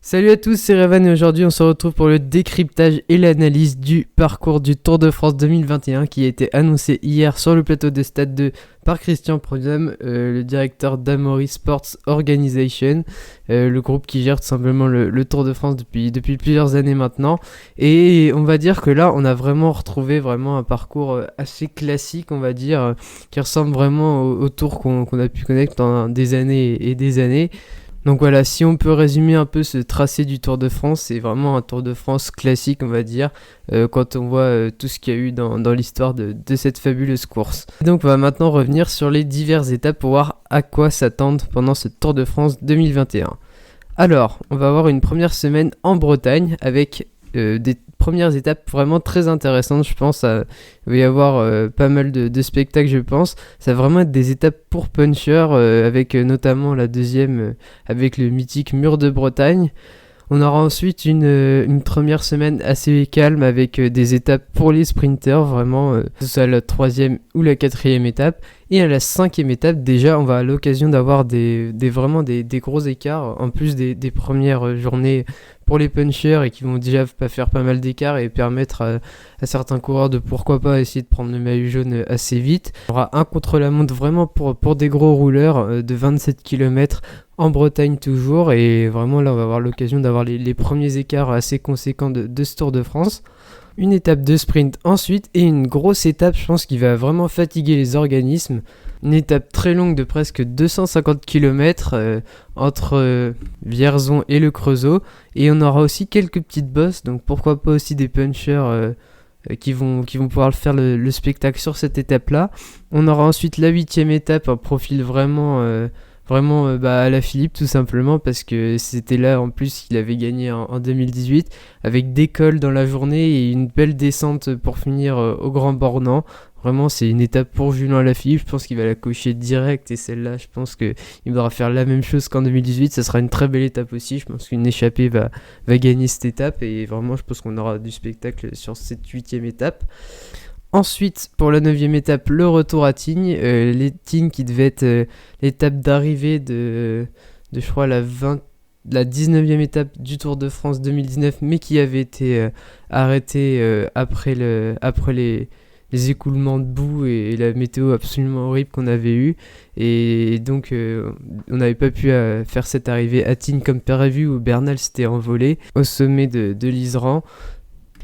Salut à tous, c'est Revan et aujourd'hui on se retrouve pour le décryptage et l'analyse du parcours du Tour de France 2021 qui a été annoncé hier sur le plateau de Stade 2 par Christian Prudhomme, le directeur d'Amaury Sports Organization, le groupe qui gère tout simplement le Tour de France depuis plusieurs années maintenant. Et on va dire que là on a vraiment retrouvé un parcours assez classique, on va dire, qui ressemble vraiment au Tour qu'on a pu connaître pendant des années et des années. Donc voilà, si on peut résumer un peu ce tracé du Tour de France, c'est vraiment un Tour de France classique, on va dire, quand on voit tout ce qu'il y a eu dans l'histoire de cette fabuleuse course. Donc on va maintenant revenir sur les diverses étapes pour voir à quoi s'attendre pendant ce Tour de France 2021. Alors, on va avoir une première semaine en Bretagne avec des premières étapes vraiment très intéressantes, je pense. Il va y avoir pas mal de spectacles, je pense. Ça va vraiment être des étapes pour punchers, avec notamment la deuxième avec le mythique Mur de Bretagne. On aura ensuite une première semaine assez calme avec des étapes pour les sprinters, vraiment, que ce soit la troisième ou la quatrième étape. Et à la cinquième étape, déjà, on va à l'occasion d'avoir vraiment des gros écarts, en plus des premières journées pour les punchers et qui vont déjà faire pas mal d'écarts et permettre à certains coureurs de pourquoi pas essayer de prendre le maillot jaune assez vite. On aura un contre-la-montre vraiment pour des gros rouleurs de 27 km en Bretagne toujours, et vraiment là on va avoir l'occasion d'avoir les premiers écarts assez conséquents de ce Tour de France. Une étape de sprint ensuite et une grosse étape, je pense, qui va vraiment fatiguer les organismes. Une étape très longue de presque 250 km entre Vierzon et le Creusot, et on aura aussi quelques petites bosses, donc pourquoi pas aussi des punchers qui vont pouvoir faire le spectacle sur cette étape-là. On aura ensuite la 8ème étape, un profil vraiment à la Philippe, tout simplement, parce que c'était là en plus qu'il avait gagné en 2018, avec des cols dans la journée et une belle descente pour finir au Grand Bornand. Vraiment, c'est une étape pour Julien Alaphilippe. Je pense qu'il va la cocher direct, et celle-là, je pense qu'il devra faire la même chose qu'en 2018. Ça sera une très belle étape aussi. Je pense qu'une échappée va gagner cette étape, et vraiment, je pense qu'on aura du spectacle sur cette 8ème étape. Ensuite, pour la 9ème étape, le retour à Tignes. Tignes qui devait être l'étape d'arrivée de je crois, la 19ème étape du Tour de France 2019, mais qui avait été arrêtée après les écoulements de boue et la météo absolument horrible qu'on avait eue. Et donc, on n'avait pas pu faire cette arrivée à Tignes comme prévu, où Bernal s'était envolé au sommet de l'Iseran.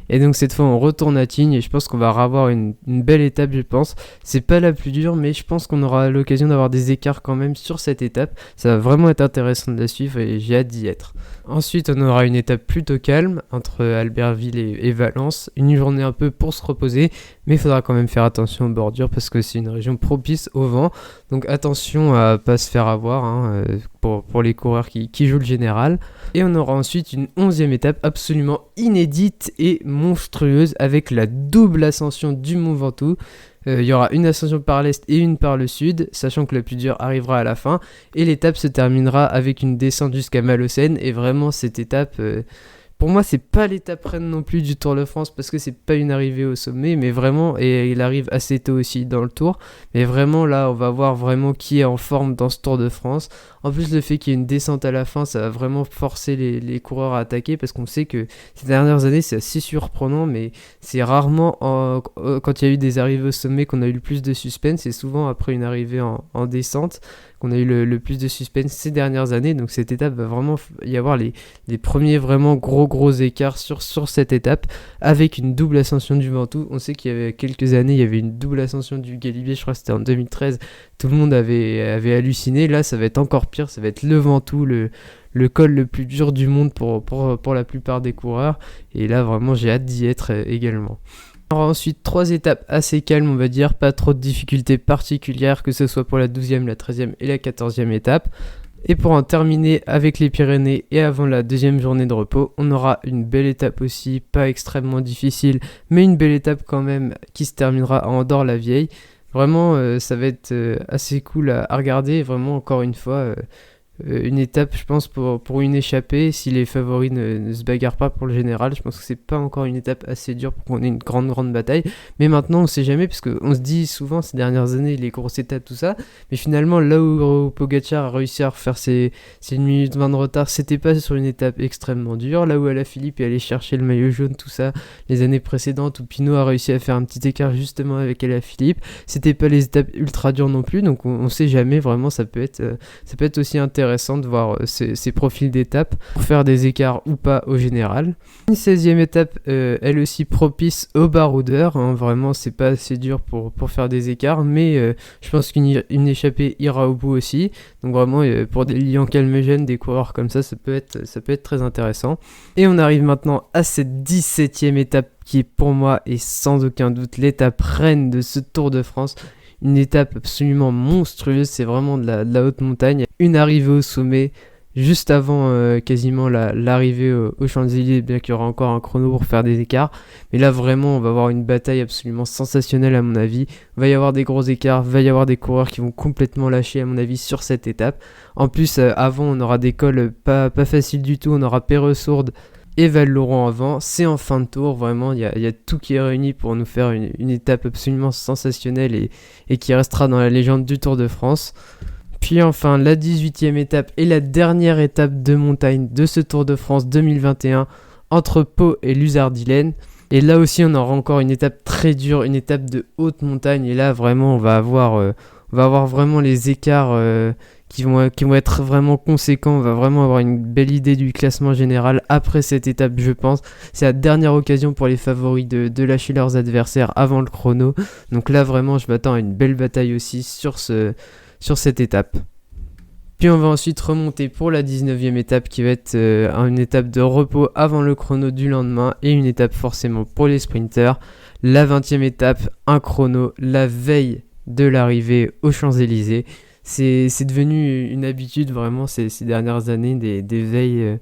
Et donc cette fois on retourne à Tignes, et je pense qu'on va avoir une belle étape, je pense. C'est pas la plus dure, mais je pense qu'on aura l'occasion d'avoir des écarts quand même sur cette étape. Ça va vraiment être intéressant de la suivre et j'ai hâte d'y être. Ensuite on aura une étape plutôt calme entre Albertville et Valence. Une journée un peu pour se reposer, mais il faudra quand même faire attention aux bordures parce que c'est une région propice au vent. Donc attention à pas se faire avoir pour les coureurs qui jouent le général. Et on aura ensuite une 11ème étape absolument inédite et monstrueuse avec la double ascension du Mont Ventoux. Il y aura une ascension par l'est et une par le sud, sachant que la plus dure arrivera à la fin. Et l'étape se terminera avec une descente jusqu'à Malocène. Et vraiment cette étape... pour moi, c'est pas l'étape reine non plus du Tour de France parce que c'est pas une arrivée au sommet, mais vraiment, et il arrive assez tôt aussi dans le Tour, mais vraiment là, on va voir vraiment qui est en forme dans ce Tour de France. En plus, le fait qu'il y ait une descente à la fin, ça va vraiment forcer les coureurs à attaquer, parce qu'on sait que ces dernières années, c'est assez surprenant, mais c'est rarement quand il y a eu des arrivées au sommet qu'on a eu le plus de suspense, c'est souvent après une arrivée en descente qu'on a eu le plus de suspense ces dernières années. Donc cette étape va vraiment y avoir les premiers vraiment gros écarts sur cette étape, avec une double ascension du Ventoux. On sait qu'il y avait quelques années, il y avait une double ascension du Galibier, je crois que c'était en 2013, tout le monde avait halluciné. Là ça va être encore pire, ça va être le Ventoux, le col le plus dur du monde pour la plupart des coureurs, et là vraiment j'ai hâte d'y être également. On aura ensuite 3 étapes assez calmes, on va dire, pas trop de difficultés particulières, que ce soit pour la 12e, la 13e et la 14e étape. Et pour en terminer avec les Pyrénées et avant la 2e journée de repos, on aura une belle étape aussi, pas extrêmement difficile, mais une belle étape quand même, qui se terminera à Andorre-la-Vieille. Vraiment, ça va être assez cool à regarder, vraiment encore une fois... une étape, je pense, pour une échappée, si les favoris ne se bagarrent pas pour le général. Je pense que c'est pas encore une étape assez dure pour qu'on ait une grande bataille. Mais maintenant, on sait jamais, parce qu'on se dit souvent ces dernières années, les grosses étapes, tout ça. Mais finalement, là où Pogacar a réussi à refaire ses 1 minute 20 de retard, c'était pas sur une étape extrêmement dure. Là où Alaphilippe est allé chercher le maillot jaune, tout ça, les années précédentes, où Pinot a réussi à faire un petit écart justement avec Alaphilippe, c'était pas les étapes ultra dures non plus. Donc on sait jamais, vraiment, ça peut être aussi intéressant de voir ces profils d'étapes pour faire des écarts ou pas au général. Une 16e étape, elle aussi propice aux baroudeurs, hein. Vraiment, c'est pas assez dur pour faire des écarts, mais je pense qu'une échappée ira au bout aussi. Donc vraiment, pour des lions calmegènes, des coureurs comme ça peut être très intéressant. Et on arrive maintenant à cette 17e étape qui est pour moi et sans aucun doute l'étape reine de ce Tour de France. Une étape absolument monstrueuse, c'est vraiment de la haute montagne. Une arrivée au sommet, juste avant quasiment l'arrivée aux Champs-Élysées, bien qu'il y aura encore un chrono pour faire des écarts. Mais là vraiment, on va avoir une bataille absolument sensationnelle à mon avis. Il va y avoir des gros écarts, il va y avoir des coureurs qui vont complètement lâcher à mon avis sur cette étape. En plus, avant, on aura des cols pas faciles du tout, on aura Perresourde et Val-Laurent avant. C'est en fin de tour, vraiment, il y a tout qui est réuni pour nous faire une étape absolument sensationnelle et qui restera dans la légende du Tour de France. Puis enfin, la 18e étape et la dernière étape de montagne de ce Tour de France 2021 entre Pau et Luzardillen. Et là aussi, on aura encore une étape très dure, une étape de haute montagne. Et là, vraiment, on va avoir vraiment les écarts qui vont être vraiment conséquents. On va vraiment avoir une belle idée du classement général après cette étape, je pense. C'est la dernière occasion pour les favoris de lâcher leurs adversaires avant le chrono. Donc là, vraiment, je m'attends à une belle bataille aussi sur cette étape. Puis on va ensuite remonter pour la 19e étape qui va être une étape de repos avant le chrono du lendemain et une étape forcément pour les sprinters. La 20e étape, un chrono la veille de l'arrivée aux Champs-Élysées. C'est devenu une habitude vraiment ces dernières années des veilles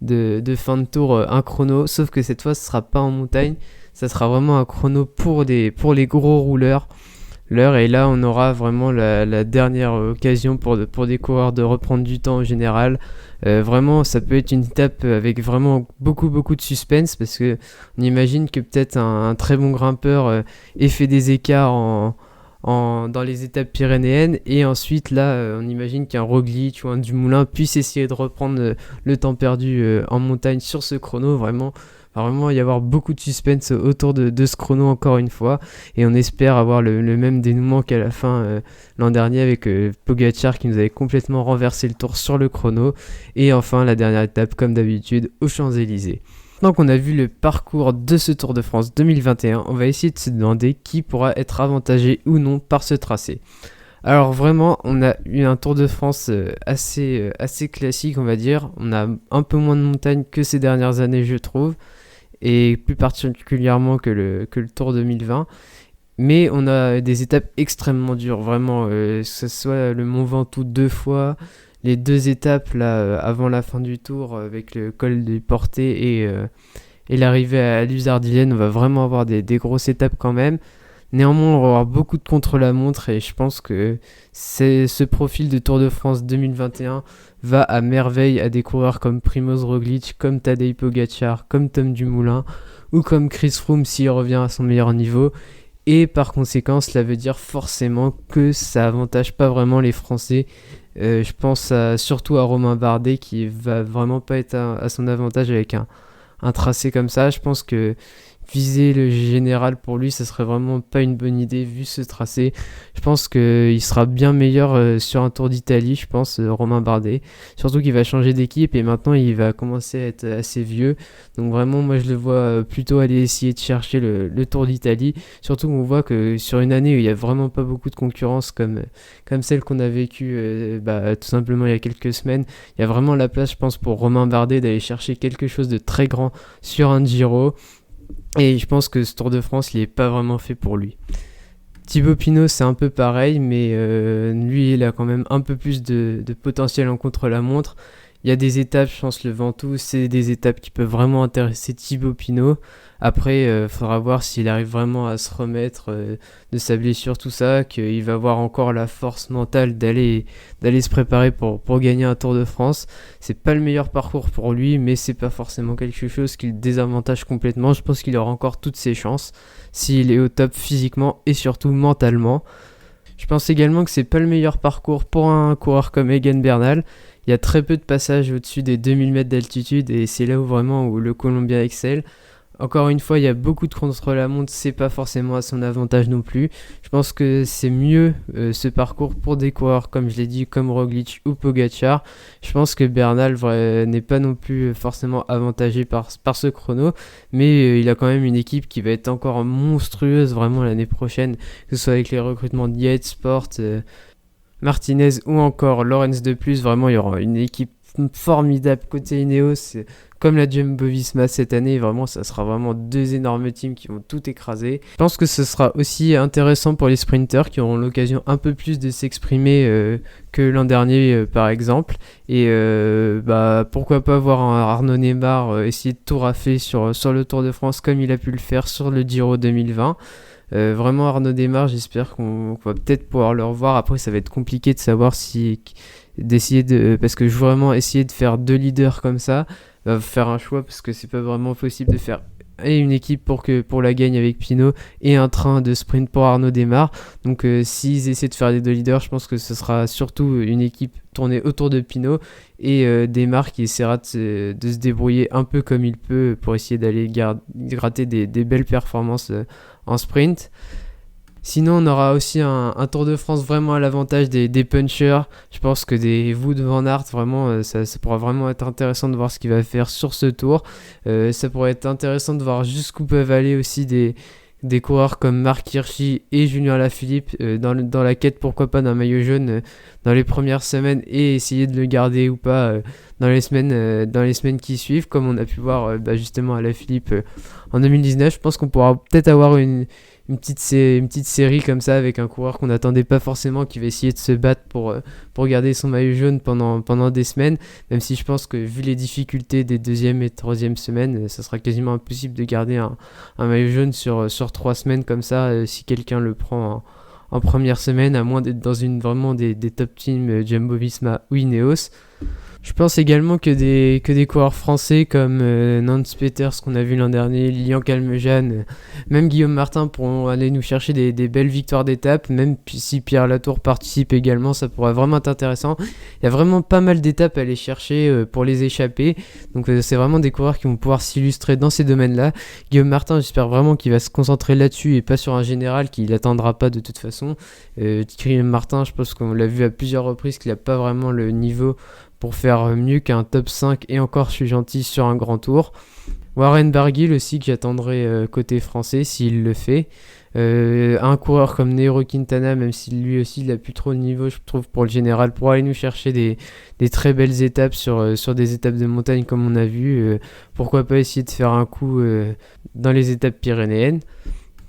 de fin de tour, un chrono, sauf que cette fois ce sera pas en montagne, ça sera vraiment un chrono pour les gros rouleurs. Et là on aura vraiment la dernière occasion pour des coureurs de reprendre du temps en général. Vraiment ça peut être une étape avec vraiment beaucoup de suspense, parce que on imagine que peut-être un très bon grimpeur ait fait des écarts dans les étapes pyrénéennes, et ensuite là on imagine qu'un Roglic ou un Dumoulin puisse essayer de reprendre le temps perdu en montagne sur ce chrono. Vraiment y avoir beaucoup de suspense autour de ce chrono encore une fois, et on espère avoir le même dénouement qu'à la fin l'an dernier avec Pogacar qui nous avait complètement renversé le tour sur le chrono. Et enfin la dernière étape comme d'habitude aux Champs-Élysées. Maintenant qu'on a vu le parcours de ce Tour de France 2021, on va essayer de se demander qui pourra être avantagé ou non par ce tracé. Alors vraiment, on a eu un Tour de France assez classique, on va dire. On a un peu moins de montagne que ces dernières années, je trouve, et plus particulièrement que le Tour 2020. Mais on a des étapes extrêmement dures, vraiment, que ce soit le Mont Ventoux 2 fois, les 2 étapes là avant la fin du tour avec le col des Portées et l'arrivée à Luzardillen. On va vraiment avoir des grosses étapes quand même. Néanmoins, on va avoir beaucoup de contre-la-montre, et je pense que ce profil de Tour de France 2021 va à merveille à des coureurs comme Primož Roglic, comme Tadej Pogacar, comme Tom Dumoulin ou comme Chris Froome s'il revient à son meilleur niveau. Et par conséquent, cela veut dire forcément que ça avantage pas vraiment les Français. Je pense surtout à Romain Bardet qui va vraiment pas être à son avantage avec un tracé comme ça. Je pense que viser le général pour lui, ça serait vraiment pas une bonne idée vu ce tracé. Je pense qu'il sera bien meilleur sur un Tour d'Italie, je pense, Romain Bardet. Surtout qu'il va changer d'équipe et maintenant il va commencer à être assez vieux. Donc vraiment, moi je le vois plutôt aller essayer de chercher le Tour d'Italie. Surtout qu'on voit que sur une année où il n'y a vraiment pas beaucoup de concurrence comme celle qu'on a vécue tout simplement il y a quelques semaines, il y a vraiment la place, je pense, pour Romain Bardet d'aller chercher quelque chose de très grand sur un Giro. Et je pense que ce Tour de France, il n'est pas vraiment fait pour lui. Thibaut Pinot, c'est un peu pareil, mais lui, il a quand même un peu plus de potentiel en contre-la-montre. Il Il y a des étapes, je pense, le Ventoux, c'est des étapes qui peuvent vraiment intéresser Thibaut Pinot. Après, faudra voir s'il arrive vraiment à se remettre de sa blessure, tout ça, qu'il va avoir encore la force mentale d'aller se préparer pour gagner un Tour de France. C'est pas le meilleur parcours pour lui, mais c'est pas forcément quelque chose qui le désavantage complètement. Je pense qu'il aura encore toutes ses chances s'il est au top physiquement et surtout mentalement. Je pense également que c'est pas le meilleur parcours pour un coureur comme Egan Bernal. Il y a très peu de passages au-dessus des 2000 mètres d'altitude et c'est là où vraiment où le Colombien excelle. Encore une fois, il y a beaucoup de contre-la-montre, c'est pas forcément à son avantage non plus. Je pense que c'est mieux ce parcours pour des coureurs, comme je l'ai dit, comme Roglic ou Pogacar. Je pense que Bernal n'est pas non plus forcément avantagé par ce chrono, mais il a quand même une équipe qui va être encore monstrueuse vraiment l'année prochaine, que ce soit avec les recrutements de Yates, Sport, Martinez ou encore Lorenz de plus. Vraiment, il y aura une équipe formidable côté Ineos, comme la Jumbo-Visma cette année. Vraiment, ça sera vraiment deux énormes teams qui vont tout écraser. Je pense que ce sera aussi intéressant pour les sprinters qui auront l'occasion un peu plus de s'exprimer que l'an dernier par exemple. Et pourquoi pas voir un Arnaud Neymar essayer de tout rafler sur le Tour de France comme il a pu le faire sur le Giro 2020. Vraiment Arnaud Neymar, j'espère qu'on va peut-être pouvoir le revoir. Après, ça va être compliqué de savoir parce que je veux vraiment essayer de faire deux leaders comme ça, faire un choix parce que c'est pas vraiment possible de faire et une équipe pour la gagne avec Pinot et un train de sprint pour Arnaud Démare. Donc s'ils essaient de faire les deux leaders, je pense que ce sera surtout une équipe tournée autour de Pinot et Démare qui essaiera de se débrouiller un peu comme il peut pour essayer d'aller gratter des belles performances en sprint. Sinon, on aura aussi un Tour de France vraiment à l'avantage des punchers. Je pense que des Wout van Aert, vraiment, ça pourra vraiment être intéressant de voir ce qu'il va faire sur ce tour. Ça pourrait être intéressant de voir jusqu'où peuvent aller aussi des coureurs comme Marc Hirschi et Julien Alaphilippe dans la quête, pourquoi pas, d'un maillot jaune dans les premières semaines et essayer de le garder ou pas dans les semaines qui suivent, comme on a pu voir justement Alaphilippe en 2019. Je pense qu'on pourra peut-être avoir une petite série comme ça avec un coureur qu'on n'attendait pas forcément, qui va essayer de se battre pour garder son maillot jaune pendant des semaines, même si je pense que vu les difficultés des deuxième et troisième semaines, ça sera quasiment impossible de garder un maillot jaune sur 3 semaines comme ça si quelqu'un le prend en première semaine, à moins d'être dans vraiment des top teams Jumbo-Visma ou Ineos. Je pense également que des coureurs français comme Nance Peters qu'on a vu l'an dernier, Lilian Calmejane, même Guillaume Martin pourront aller nous chercher des belles victoires d'étape, même si Pierre Latour participe également, ça pourrait vraiment être intéressant. Il y a vraiment pas mal d'étapes à aller chercher pour les échapper, donc c'est vraiment des coureurs qui vont pouvoir s'illustrer dans ces domaines-là. Guillaume Martin, j'espère vraiment qu'il va se concentrer là-dessus et pas sur un général qui l'attendra pas de toute façon. Guillaume Martin, je pense qu'on l'a vu à plusieurs reprises qu'il n'a pas vraiment le niveau pour faire mieux qu'un top 5 et encore je suis gentil sur un grand tour. Warren Barguil aussi, que j'attendrai côté français s'il le fait. Un coureur comme Nairo Quintana, même si lui aussi il a plus trop de niveau, je trouve, pour le général, pour aller nous chercher des très belles étapes sur des étapes de montagne comme on a vu. Pourquoi pas essayer de faire un coup dans les étapes pyrénéennes.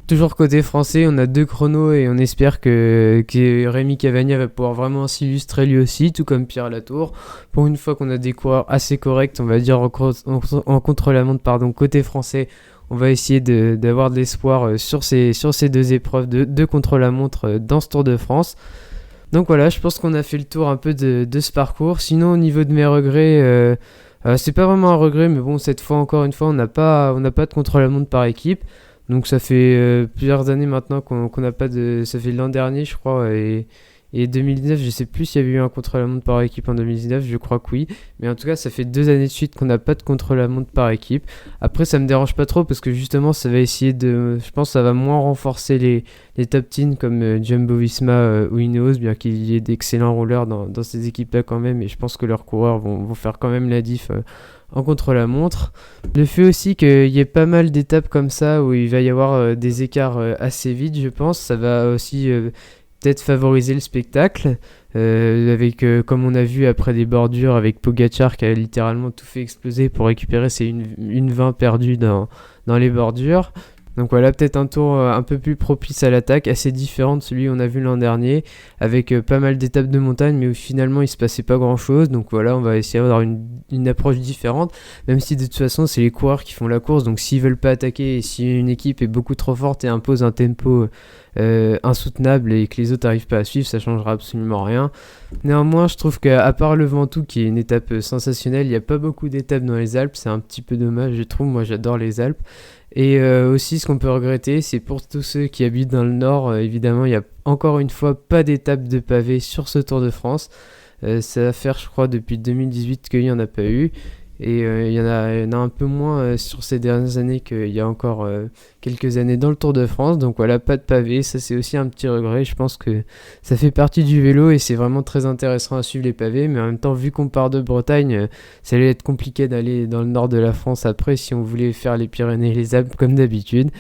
Toujours côté français, on a 2 chronos et on espère que Rémi Cavagna va pouvoir vraiment s'illustrer lui aussi, tout comme Pierre Latour. Pour une fois qu'on a des coureurs assez corrects, on va dire en contre-la-montre, côté français, on va essayer d'avoir de l'espoir sur ces 2 épreuves de contre-la-montre dans ce Tour de France. Donc voilà, je pense qu'on a fait le tour un peu de ce parcours. Sinon, au niveau de mes regrets, c'est pas vraiment un regret, mais bon, cette fois, encore une fois, on n'a pas de contre-la-montre par équipe. Donc ça fait plusieurs années maintenant qu'on n'a pas de... Ça fait l'an dernier, je crois, et 2019, je sais plus s'il y avait eu un contre-la-montre par équipe en 2019, je crois que oui. Mais en tout cas, ça fait 2 années de suite qu'on n'a pas de contre-la-montre par équipe. Après, ça me dérange pas trop parce que justement, ça va essayer de... Je pense que ça va moins renforcer les top teams comme Jumbo-Visma ou Ineos, bien qu'il y ait d'excellents rouleurs dans ces équipes-là quand même. Et je pense que leurs coureurs vont faire quand même la diff en contre-la-montre. Le fait aussi qu'il y ait pas mal d'étapes comme ça où il va y avoir des écarts assez vides, je pense, ça va aussi peut-être favoriser le spectacle, avec comme on a vu après des bordures avec Pogacar qui a littéralement tout fait exploser pour récupérer ses une 20 perdues dans les bordures. Donc voilà, peut-être un tour un peu plus propice à l'attaque, assez différent de celui qu'on a vu l'an dernier, avec pas mal d'étapes de montagne, mais où finalement il se passait pas grand-chose. Donc voilà, on va essayer d'avoir une approche différente, même si de toute façon c'est les coureurs qui font la course, donc s'ils veulent pas attaquer, et si une équipe est beaucoup trop forte et impose un tempo insoutenable et que les autres n'arrivent pas à suivre, ça changera absolument rien. Néanmoins, je trouve qu'à part le Ventoux, qui est une étape sensationnelle, il n'y a pas beaucoup d'étapes dans les Alpes, c'est un petit peu dommage, je trouve. Moi j'adore les Alpes. Et aussi, ce qu'on peut regretter, c'est pour tous ceux qui habitent dans le nord, évidemment, il n'y a encore une fois pas d'étape de pavé sur ce Tour de France. Ça va faire, je crois, depuis 2018 qu'il n'y en a pas eu. Et il y en a un peu moins sur ces dernières années qu'il y a encore quelques années dans le Tour de France. Donc voilà, pas de pavé, ça c'est aussi un petit regret. Je pense que ça fait partie du vélo et c'est vraiment très intéressant à suivre les pavés. Mais en même temps, vu qu'on part de Bretagne, ça allait être compliqué d'aller dans le nord de la France après si on voulait faire les Pyrénées et les Alpes comme d'habitude.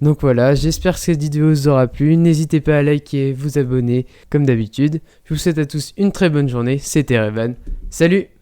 Donc voilà, j'espère que cette vidéo vous aura plu. N'hésitez pas à liker, vous abonner comme d'habitude. Je vous souhaite à tous une très bonne journée. C'était Revan. Salut!